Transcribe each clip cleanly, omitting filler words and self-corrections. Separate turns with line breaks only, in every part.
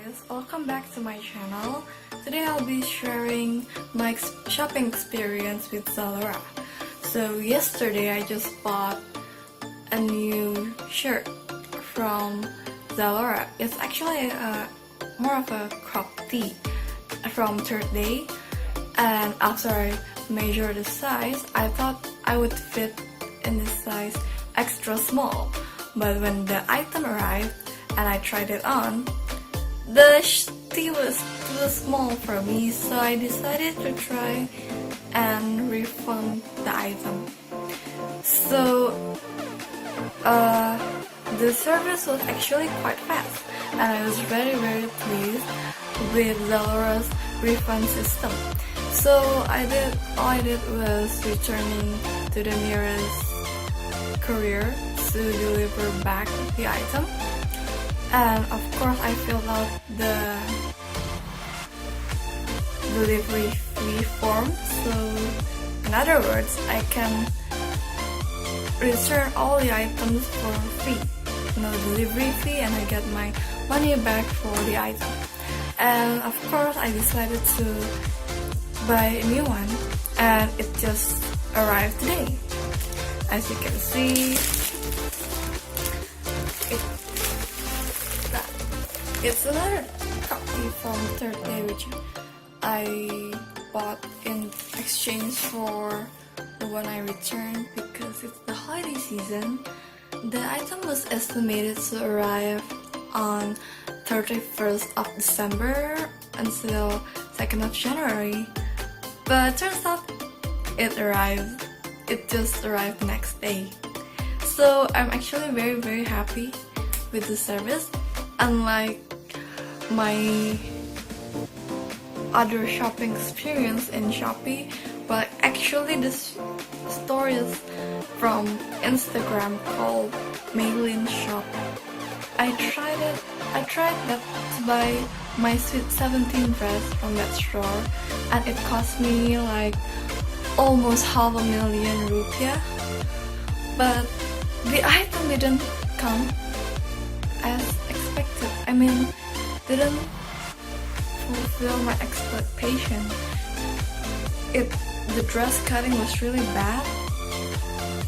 guys, welcome back to my channel. Today I'll be sharing my shopping experience with Zalora. So yesterday I just bought a new shirt from Zalora. It's actually more of a crop tee from Third Day, and after I measured the size, I thought I would fit in the size extra small. But when the item arrived and I tried it on, the tee was too small for me, so I decided to try and refund the item. So the service was actually quite fast, and I was very pleased with Zalora's refund system. So all I did was returning to the nearest courier to deliver back the item, and of course I filled out the delivery fee form. So in other words, I can return all the items for free, no delivery fee, and I get my money back for the item. And of course I decided to buy a new one, and it just arrived today. As you can see, it's another copy from Third Day, which I bought in exchange for the one I returned because it's the holiday season. The item was estimated to arrive on 31st of December until 2nd of January, but turns out it just arrived next day. So I'm actually very happy with the service. Unlike my other shopping experience in Shopee, but actually this store is from Instagram called Maylin Shop. I tried that to buy my Sweet 17 dress from that store, and it cost me like almost 500,000 rupiah, but the item didn't come as expected. I mean, didn't fulfill my expectation. The dress cutting was really bad,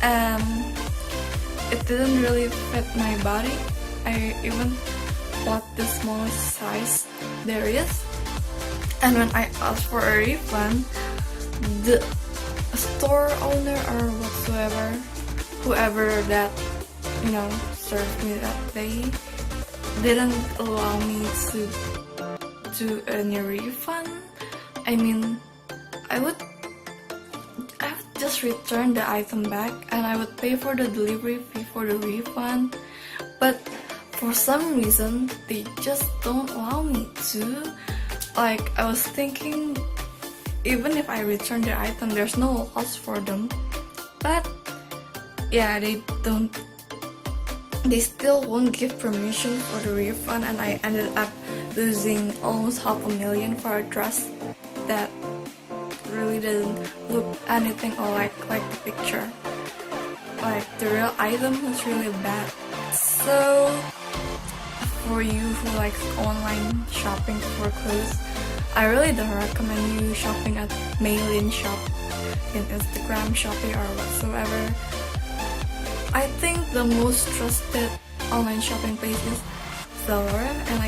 and it didn't really fit my body. I even bought the smallest size there is, and when I asked for a refund, the store owner or whoever that served me that day didn't allow me to do any refund. I mean, I would just return the item back, and I would pay for the delivery fee for the refund, but for some reason they just don't allow me to. Like, I was thinking, even if I return the item, there's no loss for them, but yeah, they still won't give permission for the refund, and I ended up losing almost 500,000 for a dress that really didn't look anything like the picture. Like, the real item was really bad. So for you who likes online shopping for clothes, I really don't recommend you shopping at Maylin Shop in Instagram, Shopee, or whatsoever. I think the most trusted online shopping place is Zalora, and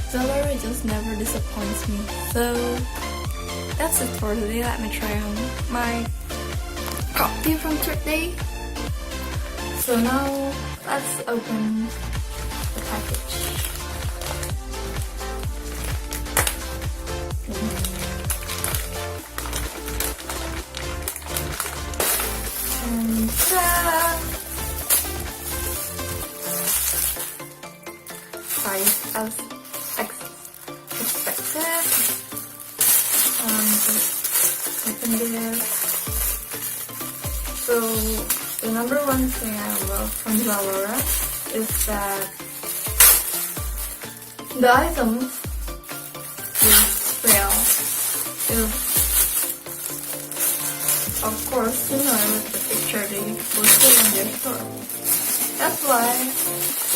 Zalora just never disappoints me. So that's it for today. Let me try on my crop tee from Third Day. So now let's open the package. And ta-da! Size as expected. Just open this. So the number one thing I love from Zalora is that the items is of course similar with the picture they posted in their store. That's why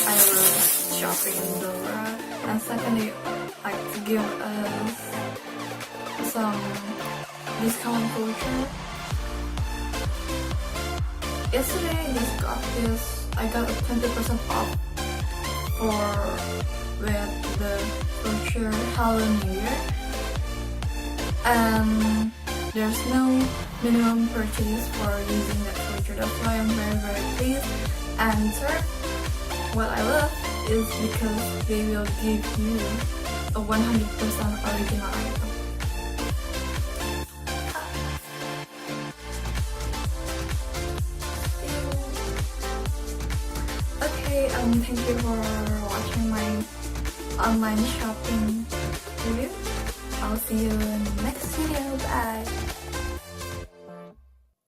I love shopping in Zalora, and second they like to give us some discount voucher. Yesterday I got a 20% off for with the voucher Hello New Year, and there's no minimum purchase for using that voucher. That's why I'm very pleased. And third, what I love is because they will give you a 100% original item. Okay, thank you for watching my online shopping review. I'll see you in the next video. Bye!